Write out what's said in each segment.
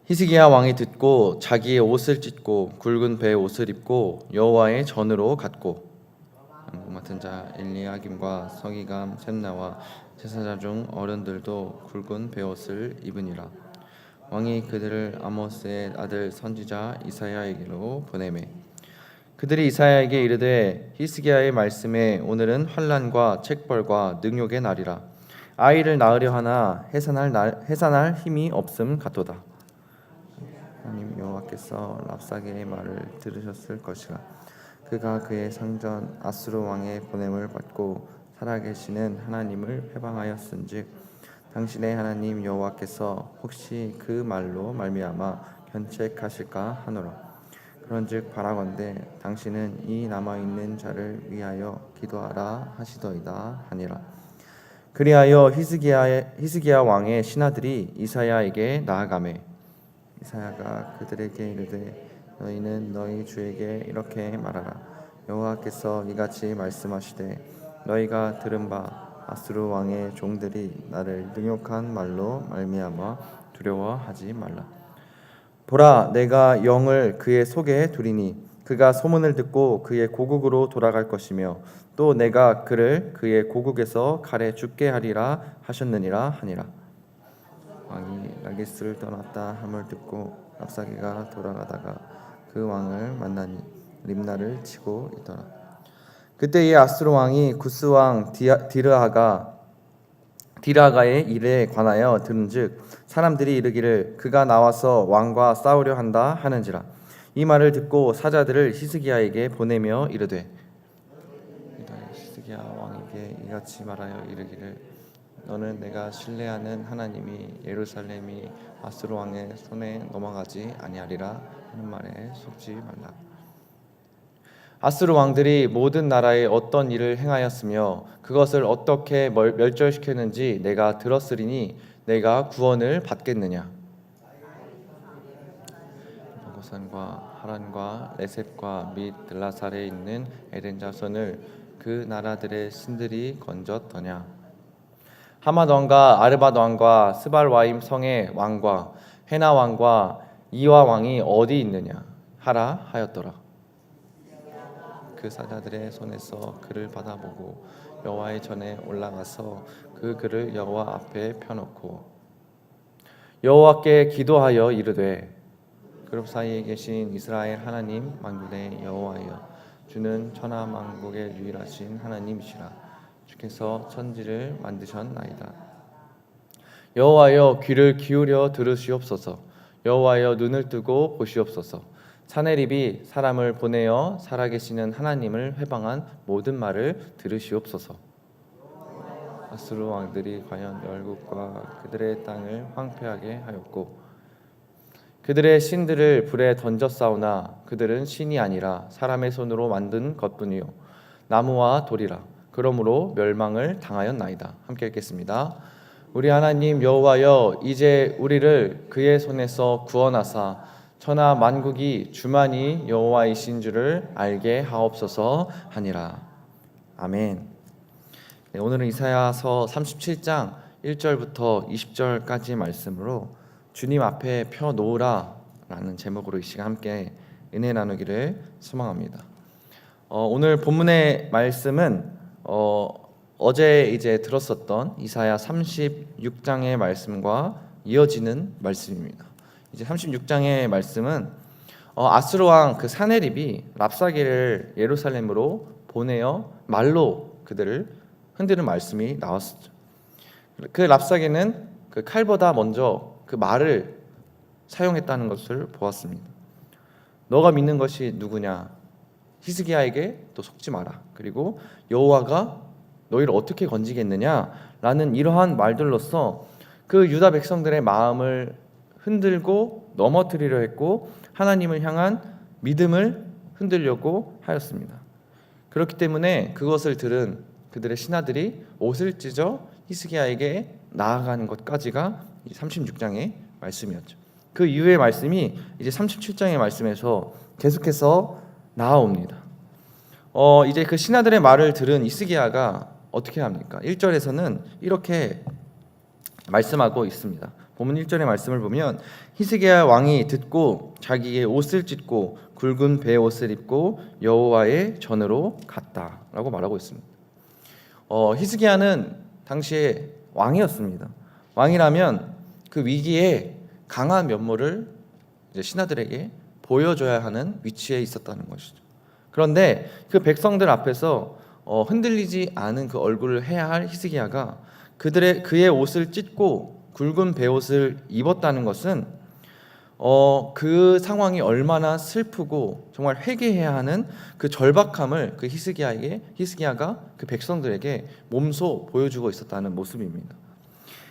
히스기야 왕이 듣고 자기의 옷을 찢고 굵은 배의 옷을 입고 여호와의 전으로 갔고 맡은 자 엘리야김과 서기감 셈나와 제사장 중 어른들도 굵은 배옷을 입으니라. 왕이 그들을 아모스의 아들 선지자 이사야에게로 보내매 그들이 이사야에게 이르되 히스기야의 말씀에 오늘은 환난과 책벌과 능욕의 날이라. 아이를 낳으려 하나 해산할 힘이 없음 같도다. 하나님 여호와께서 랍사게의 말을 들으셨을 것이라. 그가 그의 상전 아수르 왕의 보냄을 받고 살아계시는 하나님을 회방하였은즉 당신의 하나님 여호와께서 혹시 그 말로 말미암아 견책하실까 하노라. 그런즉 바라건대 당신은 이 남아있는 자를 위하여 기도하라 하시더이다 하니라. 그리하여 히스기야 왕의 신하들이 이사야에게 나아가매 이사야가 그들에게 이르되 너희는 너희 주에게 이렇게 말하라. 여호와께서 이같이 말씀하시되 너희가 들은 바 아수르 왕의 종들이 나를 능욕한 말로 말미암아 두려워하지 말라. 보라, 내가 영을 그의 속에 두리니 그가 소문을 듣고 그의 고국으로 돌아갈 것이며 또 내가 그를 그의 고국에서 칼에 죽게 하리라 하셨느니라 하니라. 왕이 라기스를 떠났다 함을 듣고 랍사게가 돌아가다가 그 왕을 만나니 림나를 치고 있더라. 그때 이 아수르 왕이 구스 왕 디르하가의 일에 관하여 들은즉 사람들이 이르기를 그가 나와서 왕과 싸우려 한다 하는지라. 이 말을 듣고 사자들을 히스기야에게 보내며 이르되 히스기야 왕에게 이같이 말하여 이르기를 너는 내가 신뢰하는 하나님이 예루살렘이 아수르 왕의 손에 넘어가지 아니하리라 하는 말에 속지 말라. 아수르 왕들이 모든 나라에 어떤 일을 행하였으며 그것을 어떻게 멸절시켰는지 내가 들었으리니 내가 구원을 받겠느냐. 고산과 하란과 레셋과 및 들라살에 있는 에덴 자손을 그 나라들의 신들이 건졌더냐. 하맛 왕과 아르밧 왕과 스발와임 성의 왕과 헤나 왕과 이와 왕이 어디 있느냐 하라 하였더라. 그 사자들의 손에서 그를 받아보고 여호와의 전에 올라가서 그 그를 여호와 앞에 펴놓고 여호와께 기도하여 이르되 그룹 사이에 계신 이스라엘 하나님 만군의 여호와여 주는 천하 만국의 유일하신 하나님이시라. 주께서 천지를 만드셨나이다. 여호와여 귀를 기울여 들으시옵소서. 여호와여 눈을 뜨고 보시옵소서. 사내립이 사람을 보내어 살아계시는 하나님을 회방한 모든 말을 들으시옵소서. 아수르 왕들이 과연 열국과 그들의 땅을 황폐하게 하였고 그들의 신들을 불에 던졌사오나 그들은 신이 아니라 사람의 손으로 만든 것뿐이요 나무와 돌이라. 그러므로 멸망을 당하였나이다. 함께 읽겠습니다. 우리 하나님 여호와여 이제 우리를 그의 손에서 구원하사 천하 만국이 주만이 여호와이신 줄을 알게 하옵소서 하니라. 아멘. 네, 오늘은 이사야서 37장 1절부터 20절까지 말씀으로 주님 앞에 펴놓으라 라는 제목으로 이 시간 함께 은혜 나누기를 소망합니다. 오늘 본문의 말씀은 어제 이제 들었었던 이사야 36장의 말씀과 이어지는 말씀입니다. 이제 36장의 말씀은 아수르 왕 그 사네립이 랍사게를 예루살렘으로 보내어 말로 그들을 흔드는 말씀이 나왔었죠. 그 랍사게는 그 칼보다 먼저 그 말을 사용했다는 것을 보았습니다. 너가 믿는 것이 누구냐? 히스기야에게 또 속지 마라. 그리고 여호와가 너희를 어떻게 건지겠느냐라는 이러한 말들로서 그 유다 백성들의 마음을 흔들고 넘어뜨리려 했고 하나님을 향한 믿음을 흔들려고 하였습니다. 그렇기 때문에 그것을 들은 그들의 신하들이 옷을 찢어 히스기야에게 나아가는 것까지가 36장의 말씀이었죠. 그 이후의 말씀이 이제 37장의 말씀에서 계속해서 나아옵니다. 이제 그 신하들의 말을 들은 히스기야가 어떻게 합니까? 1절에서는 이렇게 말씀하고 있습니다. 본문 1절의 말씀을 보면 히스기야 왕이 듣고 자기의 옷을 찢고 굵은 배 옷을 입고 여호와의 전으로 갔다라고 말하고 있습니다. 히스기야는 당시에 왕이었습니다. 왕이라면 그 위기에 강한 면모를 이제 신하들에게 보여줘야 하는 위치에 있었다는 것이죠. 그런데 그 백성들 앞에서 흔들리지 않은 그 얼굴을 해야 할 히스기야가 그의 옷을 찢고 굵은 베옷을 입었다는 것은 그 상황이 얼마나 슬프고 정말 회개해야 하는 그 절박함을 그 히스기야가 그 백성들에게 몸소 보여주고 있었다는 모습입니다.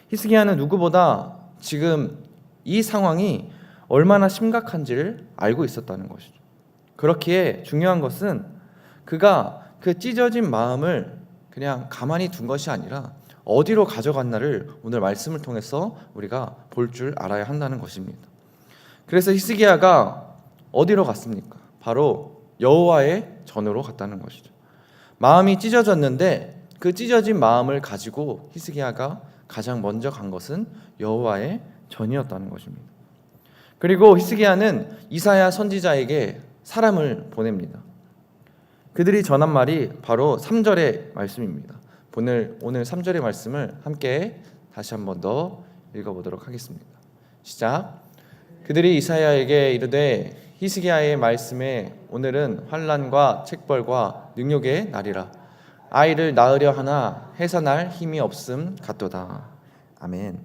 히스기야는 누구보다 지금 이 상황이 얼마나 심각한지를 알고 있었다는 것이죠. 그렇기에 중요한 것은 그가 그 찢어진 마음을 그냥 가만히 둔 것이 아니라 어디로 가져갔나를 오늘 말씀을 통해서 우리가 볼 줄 알아야 한다는 것입니다. 그래서 히스기야가 어디로 갔습니까? 바로 여호와의 전으로 갔다는 것이죠. 마음이 찢어졌는데 그 찢어진 마음을 가지고 히스기야가 가장 먼저 간 것은 여호와의 전이었다는 것입니다. 그리고 히스기야는 이사야 선지자에게 사람을 보냅니다. 그들이 전한 말이 바로 3절의 말씀입니다. 오늘 3절의 말씀을 함께 다시 한 번 더 읽어보도록 하겠습니다. 시작. 그들이 이사야에게 이르되 히스기야의 말씀에 오늘은 환난과 책벌과 능욕의 날이라 아이를 낳으려 하나 해산할 힘이 없음 같도다. 아멘.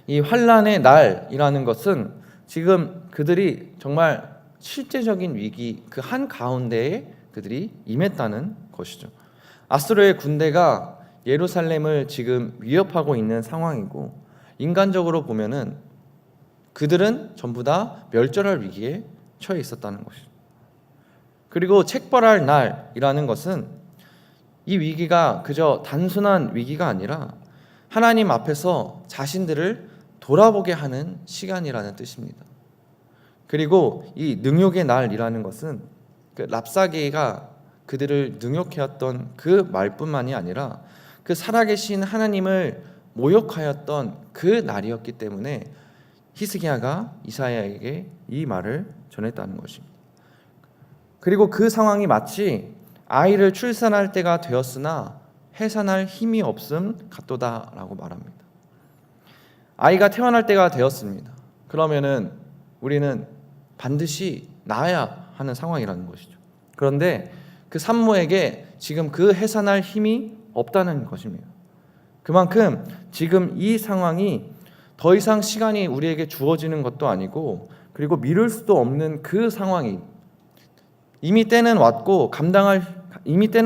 이 환난의 날이라는 것은 지금 그들이 정말 실제적인 위기 그 한가운데에 그들이 임했다는 것이죠. 아수르의 군대가 예루살렘을 지금 위협하고 있는 상황이고 인간적으로 보면은 그들은 전부 다 멸절할 위기에 처해 있었다는 것이죠. 그리고 책벌할 날이라는 것은 이 위기가 그저 단순한 위기가 아니라 하나님 앞에서 자신들을 돌아보게 하는 시간이라는 뜻입니다. 그리고 이 능욕의 날이라는 것은 그 랍사게가 그들을 능욕해왔던 그 말뿐만이 아니라 그 살아계신 하나님을 모욕하였던 그 날이었기 때문에 히스기야가 이사야에게 이 말을 전했다는 것입니다. 그리고 그 상황이 마치 아이를 출산할 때가 되었으나 해산할 힘이 없음 같도다라고 말합니다. 아이가 태어날 때가 되었습니다. 그러면은 우리는 반드시 낳아야 하는 상황이라는 것이죠. 그런데 그 산모에게 지금 그 해산할 힘이 없다는 것입니다. 그만큼 지금 이 상황이 더 이상 시간이 우리에게 주어지는 것도 아니고 그리고 미룰 수도 없는 그 상황이 이미 때는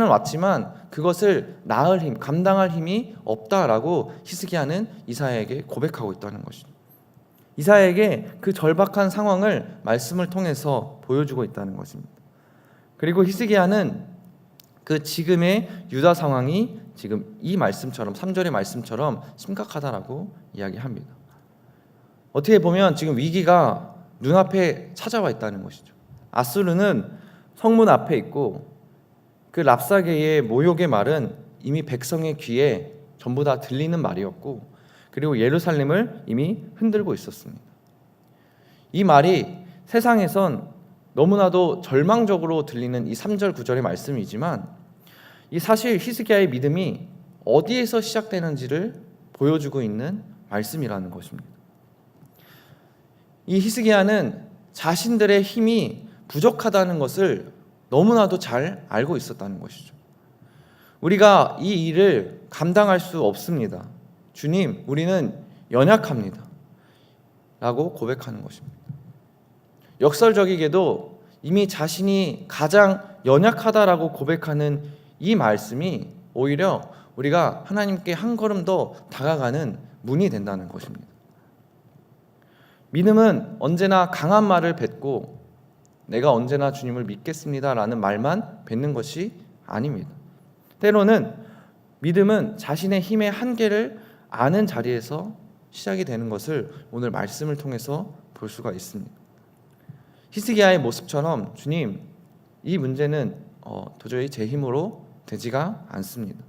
왔지만 그것을 낳을 힘, 감당할 힘이 없다라고 히스기야는 이사야에게 고백하고 있다는 것이죠. 이사야에게 그 절박한 상황을 말씀을 통해서 보여주고 있다는 것입니다. 그리고 히스기야는 그 지금의 유다 상황이 지금 이 말씀처럼 3절의 말씀처럼 심각하다라고 이야기합니다. 어떻게 보면 지금 위기가 눈앞에 찾아와 있다는 것이죠. 아수르는 성문 앞에 있고 그 랍사게의 모욕의 말은 이미 백성의 귀에 전부 다 들리는 말이었고 그리고 예루살렘을 이미 흔들고 있었습니다. 이 말이 세상에선 너무나도 절망적으로 들리는 이 3절 9절의 말씀이지만 이 사실 히스기야의 믿음이 어디에서 시작되는지를 보여주고 있는 말씀이라는 것입니다. 이 히스기야는 자신들의 힘이 부족하다는 것을 너무나도 잘 알고 있었다는 것이죠. 우리가 이 일을 감당할 수 없습니다. 주님, 우리는 연약합니다. 라고 고백하는 것입니다. 역설적이게도 이미 자신이 가장 연약하다라고 고백하는 이 말씀이 오히려 우리가 하나님께 한 걸음 더 다가가는 문이 된다는 것입니다. 믿음은 언제나 강한 말을 뱉고 내가 언제나 주님을 믿겠습니다라는 말만 뱉는 것이 아닙니다. 때로는 믿음은 자신의 힘의 한계를 아는 자리에서 시작이 되는 것을 오늘 말씀을 통해서 볼 수가 있습니다. 히스기야의 모습처럼 주님, 이 문제는 도저히 제 힘으로 되지가 않습니다.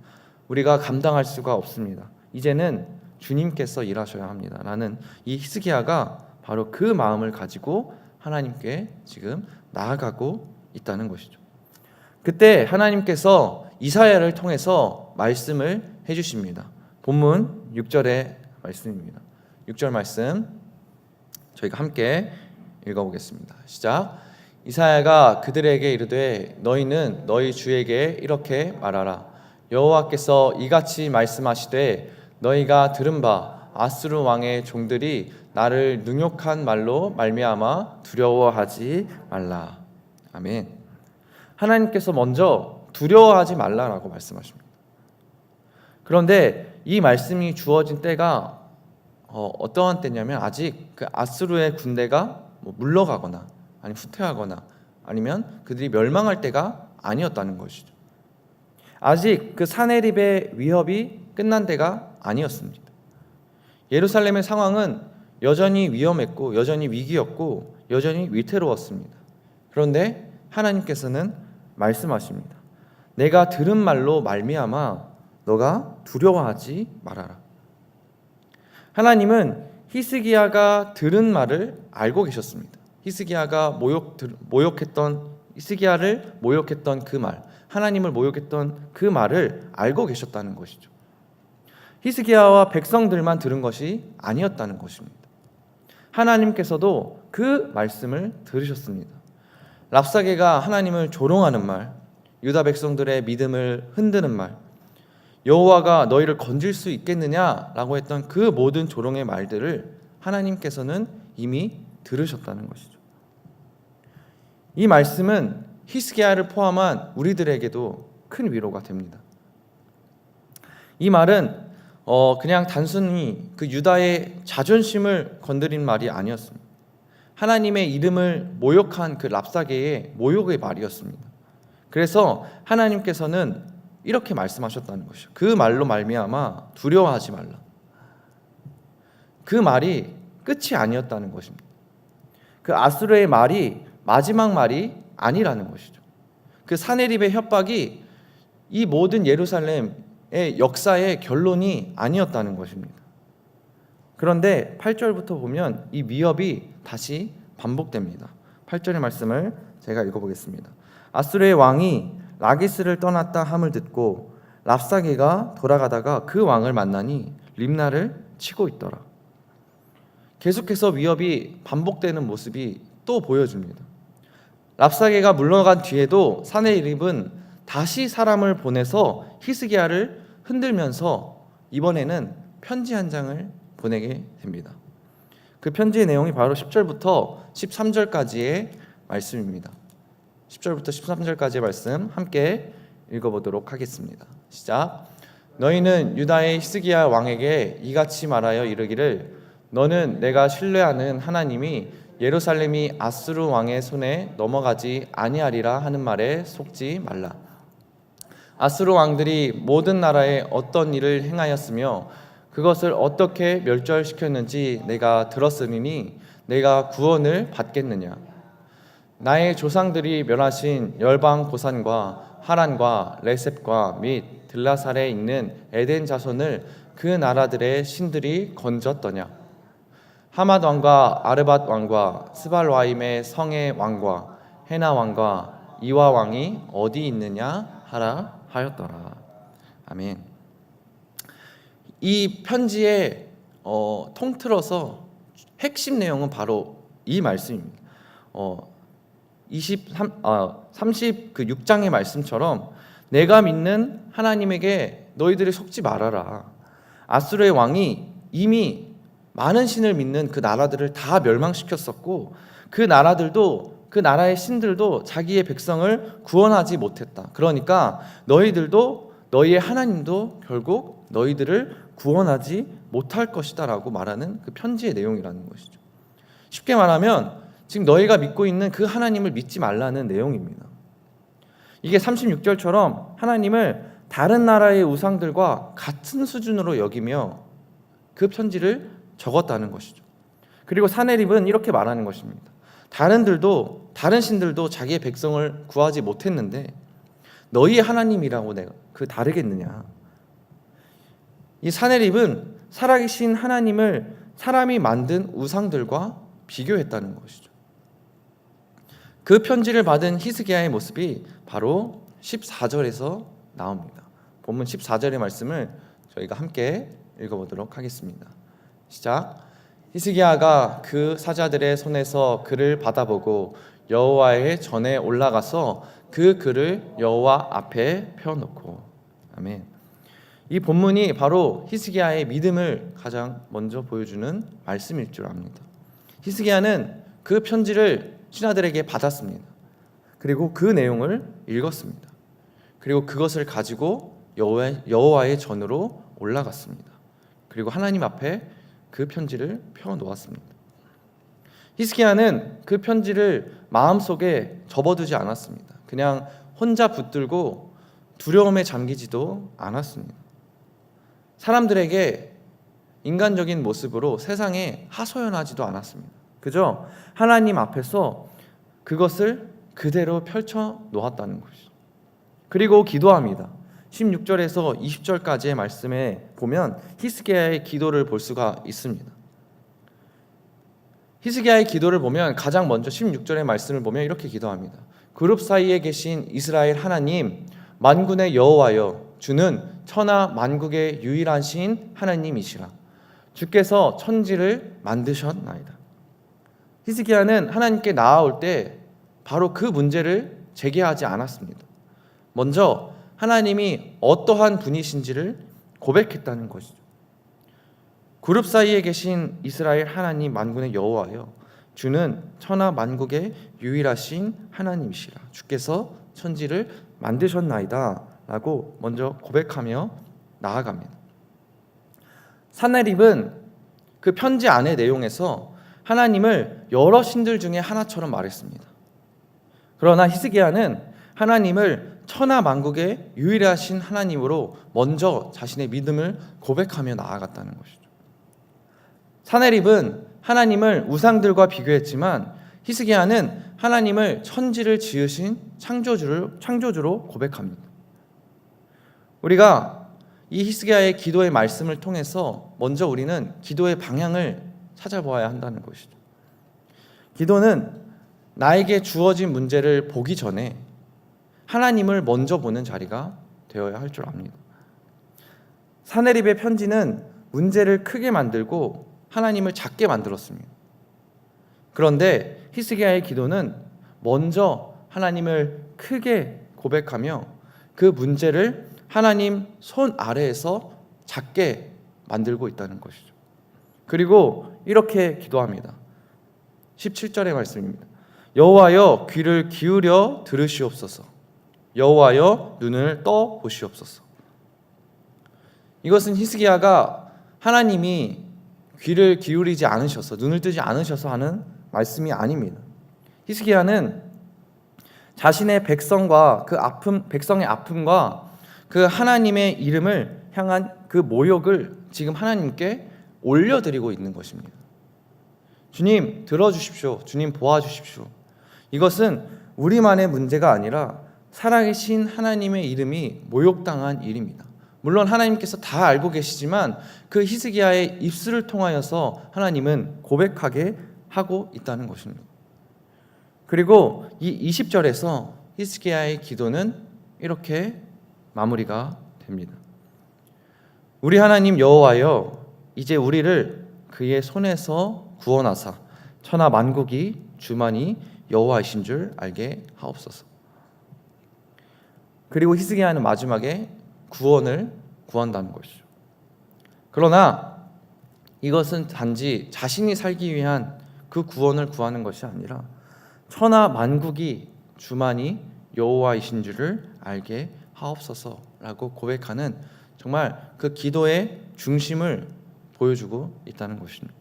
우리가 감당할 수가 없습니다. 이제는 주님께서 일하셔야 합니다 라는 이 히스기야가 바로 그 마음을 가지고 하나님께 지금 나아가고 있다는 것이죠. 그때 하나님께서 이사야를 통해서 말씀을 해주십니다. 본문 6절의 말씀입니다. 6절 말씀 저희가 함께 읽어보겠습니다. 시작. 이사야가 그들에게 이르되 너희는 너희 주에게 이렇게 말하라. 여호와께서 이같이 말씀하시되 너희가 들은 바 아수르 왕의 종들이 나를 능욕한 말로 말미암아 두려워하지 말라. 아멘. 하나님께서 먼저 두려워하지 말라라고 말씀하십니다. 그런데 이 말씀이 주어진 때가 어떠한 때냐면 아직 그 아수르의 군대가 물러가거나 아니면 후퇴하거나 아니면 그들이 멸망할 때가 아니었다는 것이죠. 아직 그 사네립의 위협이 끝난 때가 아니었습니다. 예루살렘의 상황은 여전히 위험했고 여전히 위기였고 여전히 위태로웠습니다. 그런데 하나님께서는 말씀하십니다. 내가 들은 말로 말미암아 너가 두려워하지 말아라. 하나님은 히스기야가 들은 말을 알고 계셨습니다. 히스기야를 모욕했던 그 말, 하나님을 모욕했던 그 말을 알고 계셨다는 것이죠. 히스기야와 백성들만 들은 것이 아니었다는 것입니다. 하나님께서도 그 말씀을 들으셨습니다. 랍사게가 하나님을 조롱하는 말, 유다 백성들의 믿음을 흔드는 말, 여호와가 너희를 건질 수 있겠느냐라고 했던 그 모든 조롱의 말들을 하나님께서는 이미 들으셨다는 것이죠. 이 말씀은 히스기야를 포함한 우리들에게도 큰 위로가 됩니다. 이 말은 그냥 단순히 그 유다의 자존심을 건드린 말이 아니었습니다. 하나님의 이름을 모욕한 그 랍사게의 모욕의 말이었습니다. 그래서 하나님께서는 이렇게 말씀하셨다는 것이죠. 그 말로 말미암아 두려워하지 말라. 그 말이 끝이 아니었다는 것입니다. 그 아수르의 말이 마지막 말이 아니라는 것이죠. 그 사네립의 협박이 이 모든 예루살렘의 역사의 결론이 아니었다는 것입니다. 그런데 8절부터 보면 이 위협이 다시 반복됩니다. 8절의 말씀을 제가 읽어보겠습니다. 아수르의 왕이 라기스를 떠났다 함을 듣고 랍사게가 돌아가다가 그 왕을 만나니 림나를 치고 있더라. 계속해서 위협이 반복되는 모습이 또 보여줍니다. 랍사게가 물러간 뒤에도 사네립은 다시 사람을 보내서 히스기야를 흔들면서 이번에는 편지 한 장을 보내게 됩니다. 그 편지의 내용이 바로 10절부터 13절까지의 말씀입니다. 10절부터 13절까지의 말씀 함께 읽어보도록 하겠습니다. 시작. 너희는 유다의 히스기야 왕에게 이같이 말하여 이르기를 너는 내가 신뢰하는 하나님이 예루살렘이 아수르 왕의 손에 넘어가지 아니하리라 하는 말에 속지 말라. 아수르 왕들이 모든 나라에 어떤 일을 행하였으며 그것을 어떻게 멸절시켰는지 내가 들었으니 내가 구원을 받겠느냐. 나의 조상들이 멸하신 열방 고산과 하란과 레셉과 및 들라살에 있는 에덴 자손을 그 나라들의 신들이 건졌더냐. 하맛 왕과 아르밧 왕과 스발와임의 성의 왕과 헤나 왕과 이와 왕이 어디 있느냐 하라 하였더라. 아멘. 이 편지의 통틀어서 핵심 내용은 바로 이 말씀입니다. 36장의 말씀처럼 내가 믿는 하나님에게 너희들이 속지 말아라. 아수르의 왕이 이미 많은 신을 믿는 그 나라들을 다 멸망시켰었고 그 나라들도 그 나라의 신들도 자기의 백성을 구원하지 못했다. 그러니까 너희들도 너희의 하나님도 결국 너희들을 구원하지 못할 것이다 라고 말하는 그 편지의 내용이라는 것이죠. 쉽게 말하면 지금 너희가 믿고 있는 그 하나님을 믿지 말라는 내용입니다. 이게 36절처럼 하나님을 다른 나라의 우상들과 같은 수준으로 여기며 그 편지를 적었다는 것이죠. 그리고 사네립은 이렇게 말하는 것입니다. 다른 신들도 자기의 백성을 구하지 못했는데 너희의 하나님이라고 내가 그 다르겠느냐. 이 사네립은 살아계신 하나님을 사람이 만든 우상들과 비교했다는 것이죠. 그 편지를 받은 히스기야의 모습이 바로 14절에서 나옵니다. 본문 14절의 말씀을 저희가 함께 읽어보도록 하겠습니다. 시작. 히스기야가 그 사자들의 손에서 글을 받아보고 여호와의 전에 올라가서 그 글을 여호와 앞에 펴놓고. 아멘. 이 본문이 바로 히스기야의 믿음을 가장 먼저 보여주는 말씀일 줄 압니다. 히스기야는 그 편지를 신하들에게 받았습니다. 그리고 그 내용을 읽었습니다. 그리고 그것을 가지고 여호와의 전으로 올라갔습니다. 그리고 하나님 앞에 그 편지를 펴놓았습니다. 히스기야는 그 편지를 마음속에 접어두지 않았습니다. 그냥 혼자 붙들고 두려움에 잠기지도 않았습니다. 사람들에게 인간적인 모습으로 세상에 하소연하지도 않았습니다. 그저 하나님 앞에서 그것을 그대로 펼쳐 놓았다는 것이죠. 그리고 기도합니다. 16절에서 20절까지의 말씀에 보면 히스기야의 기도를 볼 수가 있습니다. 히스기야의 기도를 보면 가장 먼저 16절의 말씀을 보면 이렇게 기도합니다. 그룹 사이에 계신 이스라엘 하나님, 만군의 여호와여, 주는 천하 만국의 유일하신 하나님이시라. 주께서 천지를 만드셨나이다. 히스기야는 하나님께 나아올 때 바로 그 문제를 제기하지 않았습니다. 먼저 하나님이 어떠한 분이신지를 고백했다는 것이죠. 그룹 사이에 계신 이스라엘 하나님 만군의 여호와여, 주는 천하 만국의 유일하신 하나님이시라. 주께서 천지를 만드셨나이다 라고 먼저 고백하며 나아갑니다. 산헤립은 그 편지 안의 내용에서 하나님을 여러 신들 중에 하나처럼 말했습니다. 그러나 히스기야는 하나님을 천하 만국의 유일하신 하나님으로 먼저 자신의 믿음을 고백하며 나아갔다는 것이죠. 산헤립은 하나님을 우상들과 비교했지만 히스기야는 하나님을 천지를 지으신 창조주로 고백합니다. 우리가 이 히스기야의 기도의 말씀을 통해서 먼저 우리는 기도의 방향을 찾아보아야 한다는 것이죠. 기도는 나에게 주어진 문제를 보기 전에 하나님을 먼저 보는 자리가 되어야 할 줄 압니다. 산헤립의 편지는 문제를 크게 만들고 하나님을 작게 만들었습니다. 그런데 히스기야의 기도는 먼저 하나님을 크게 고백하며 그 문제를 하나님 손 아래에서 작게 만들고 있다는 것이죠. 그리고 이렇게 기도합니다. 17절의 말씀입니다. 여호와여 귀를 기울여 들으시옵소서. 여호와여 눈을 떠 보시옵소서. 이것은 히스기야가 하나님이 귀를 기울이지 않으셔서 눈을 뜨지 않으셔서 하는 말씀이 아닙니다. 히스기야는 자신의 백성과 백성의 아픔과 그 하나님의 이름을 향한 그 모욕을 지금 하나님께 올려드리고 있는 것입니다. 주님 들어주십시오. 주님 도와주십시오. 이것은 우리만의 문제가 아니라 살아계신 하나님의 이름이 모욕당한 일입니다. 물론 하나님께서 다 알고 계시지만 그 히스기야의 입술을 통하여서 하나님은 고백하게 하고 있다는 것입니다. 그리고 이 20절에서 히스기야의 기도는 이렇게 마무리가 됩니다. 우리 하나님 여호와여, 이제 우리를 그의 손에서 구원하사 천하 만국이 주만이 여호와이신 줄 알게 하옵소서. 그리고 히스기야는 마지막에 구원을 구한다는 것이죠. 그러나 이것은 단지 자신이 살기 위한 그 구원을 구하는 것이 아니라 천하 만국이 주만이 여호와이신 줄을 알게 하옵소서라고 고백하는 정말 그 기도의 중심을 보여주고 있다는 것입니다.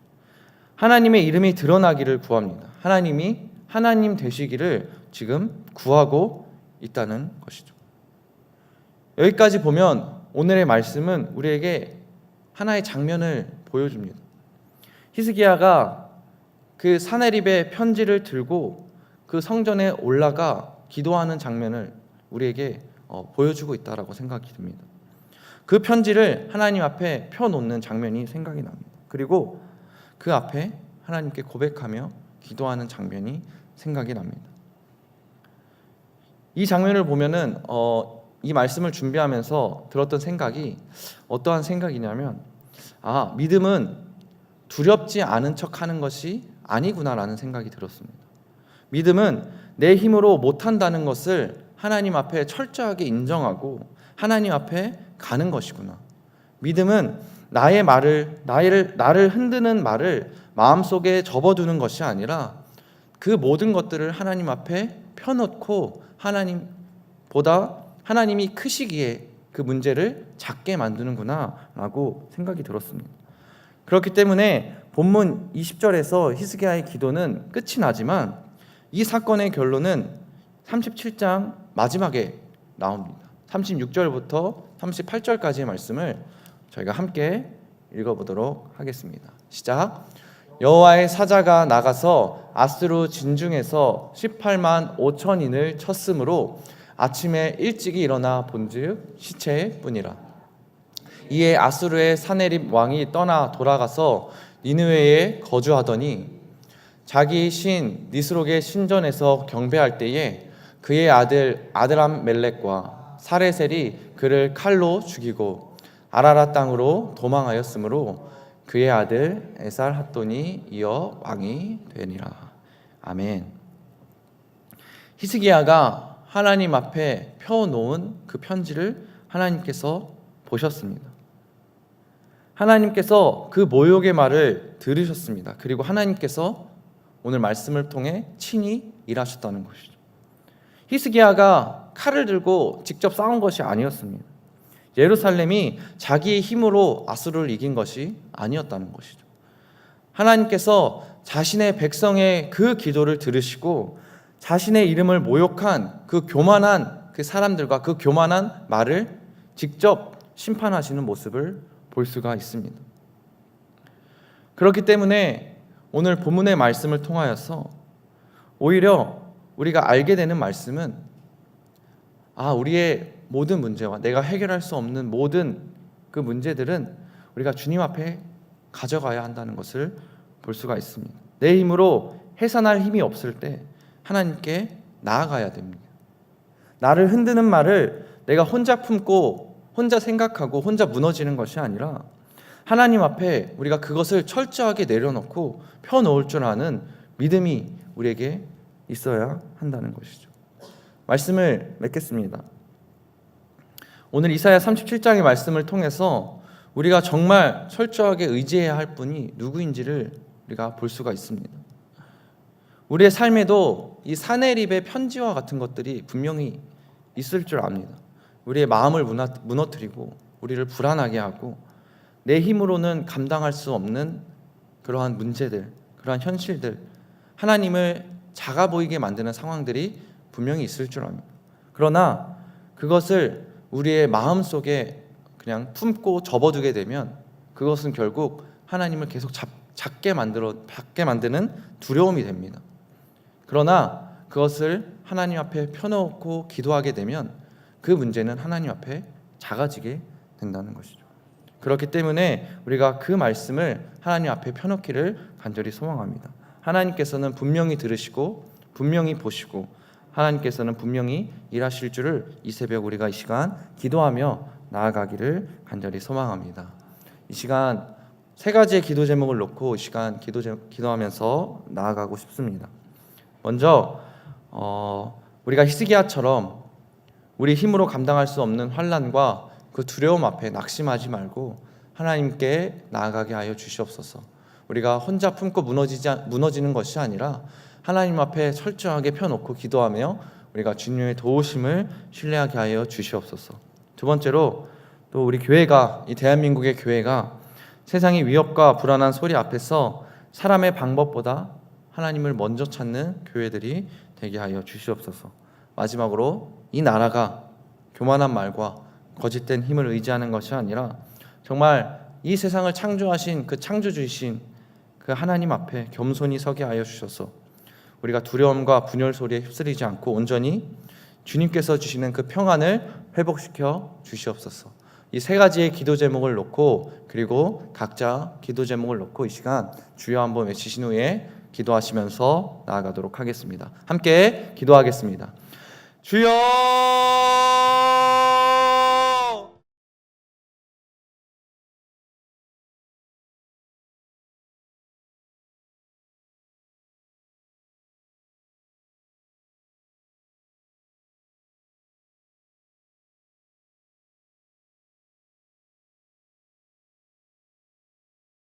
하나님의 이름이 드러나기를 구합니다. 하나님이 하나님 되시기를 지금 구하고 있다는 것이죠. 여기까지 보면 오늘의 말씀은 우리에게 하나의 장면을 보여줍니다. 히스기야가 그 산헤립의 편지를 들고 그 성전에 올라가 기도하는 장면을 우리에게 보여주고 있다라고 생각이 듭니다. 그 편지를 하나님 앞에 펴놓는 장면이 생각이 납니다. 그리고 그 앞에 하나님께 고백하며 기도하는 장면이 생각이 납니다. 이 장면을 보면은 이 말씀을 준비하면서 들었던 생각이 어떠한 생각이냐면, 믿음은 두렵지 않은 척하는 것이 아니구나라는 생각이 들었습니다. 믿음은 내 힘으로 못한다는 것을 하나님 앞에 철저하게 인정하고 하나님 앞에 가는 것이구나. 믿음은 나를 흔드는 말을 마음속에 접어두는 것이 아니라 그 모든 것들을 하나님 앞에 펴놓고 하나님이 크시기에 그 문제를 작게 만드는구나 라고 생각이 들었습니다. 그렇기 때문에 본문 20절에서 히스기야의 기도는 끝이 나지만 이 사건의 결론은 37장 마지막에 나옵니다. 36절부터 38절까지의 말씀을 저희가 함께 읽어보도록 하겠습니다. 시작. 여호와의 사자가 나가서 아스루 진중에서 18만 5천인을 쳤으므로 아침에 일찍이 일어나 본즉 시체뿐이라. 이에 아수르의 사네립 왕이 떠나 돌아가서 니느웨에 거주하더니 자기 신 니스록의 신전에서 경배할 때에 그의 아들 아드람멜렉과 사레셀이 그를 칼로 죽이고 아라라 땅으로 도망하였으므로 그의 아들 에살핫돈이 이어 왕이 되니라. 아멘. 히스기야가 하나님 앞에 펴놓은 그 편지를 하나님께서 보셨습니다. 하나님께서 그 모욕의 말을 들으셨습니다. 그리고 하나님께서 오늘 말씀을 통해 친히 일하셨다는 것이죠. 히스기야가 칼을 들고 직접 싸운 것이 아니었습니다. 예루살렘이 자기의 힘으로 아수르를 이긴 것이 아니었다는 것이죠. 하나님께서 자신의 백성의 그 기도를 들으시고 자신의 이름을 모욕한 그 교만한 그 사람들과 그 교만한 말을 직접 심판하시는 모습을 볼 수가 있습니다. 그렇기 때문에 오늘 본문의 말씀을 통하여서 오히려 우리가 알게 되는 말씀은 우리의 모든 문제와 내가 해결할 수 없는 모든 그 문제들은 우리가 주님 앞에 가져가야 한다는 것을 볼 수가 있습니다. 내 힘으로 해산할 힘이 없을 때 하나님께 나아가야 됩니다. 나를 흔드는 말을 내가 혼자 품고 혼자 생각하고 혼자 무너지는 것이 아니라 하나님 앞에 우리가 그것을 철저하게 내려놓고 펴놓을 줄 아는 믿음이 우리에게 있어야 한다는 것이죠. 말씀을 맺겠습니다. 오늘 이사야 37장의 말씀을 통해서 우리가 정말 철저하게 의지해야 할 분이 누구인지를 우리가 볼 수가 있습니다. 우리의 삶에도 이 사내립의 편지와 같은 것들이 분명히 있을 줄 압니다. 우리의 마음을 무너뜨리고 우리를 불안하게 하고 내 힘으로는 감당할 수 없는 그러한 문제들, 그러한 현실들, 하나님을 작아 보이게 만드는 상황들이 분명히 있을 줄 압니다. 그러나 그것을 우리의 마음속에 그냥 품고 접어두게 되면 그것은 결국 하나님을 계속 작게 만드는 두려움이 됩니다. 그러나 그것을 하나님 앞에 펴놓고 기도하게 되면 그 문제는 하나님 앞에 작아지게 된다는 것이죠. 그렇기 때문에 우리가 그 말씀을 하나님 앞에 펴놓기를 간절히 소망합니다. 하나님께서는 분명히 들으시고 분명히 보시고 하나님께서는 분명히 일하실 줄을 이 새벽 우리가 이 시간 기도하며 나아가기를 간절히 소망합니다. 이 시간 세 가지의 기도 제목을 놓고 이 시간 기도하면서 나아가고 싶습니다. 먼저 우리가 히스기야처럼 우리 힘으로 감당할 수 없는 환난과 그 두려움 앞에 낙심하지 말고 하나님께 나아가게 하여 주시옵소서. 우리가 혼자 품고 무너지는 것이 아니라 하나님 앞에 철저하게 펴놓고 기도하며 우리가 주님의 도우심을 신뢰하게 하여 주시옵소서. 두 번째로 또 우리 교회가, 이 대한민국의 교회가 세상의 위협과 불안한 소리 앞에서 사람의 방법보다 하나님을 먼저 찾는 교회들이 되게 하여 주시옵소서. 마지막으로 이 나라가 교만한 말과 거짓된 힘을 의지하는 것이 아니라 정말 이 세상을 창조하신 그 창조주이신 그 하나님 앞에 겸손히 서게 하여 주셔서 우리가 두려움과 분열 소리에 휩쓸리지 않고 온전히 주님께서 주시는 그 평안을 회복시켜 주시옵소서. 이 세 가지의 기도 제목을 놓고 그리고 각자 기도 제목을 놓고 이 시간 주여 한번 외치신 후에 기도하시면서 나아가도록 하겠습니다. 함께 기도하겠습니다. 주여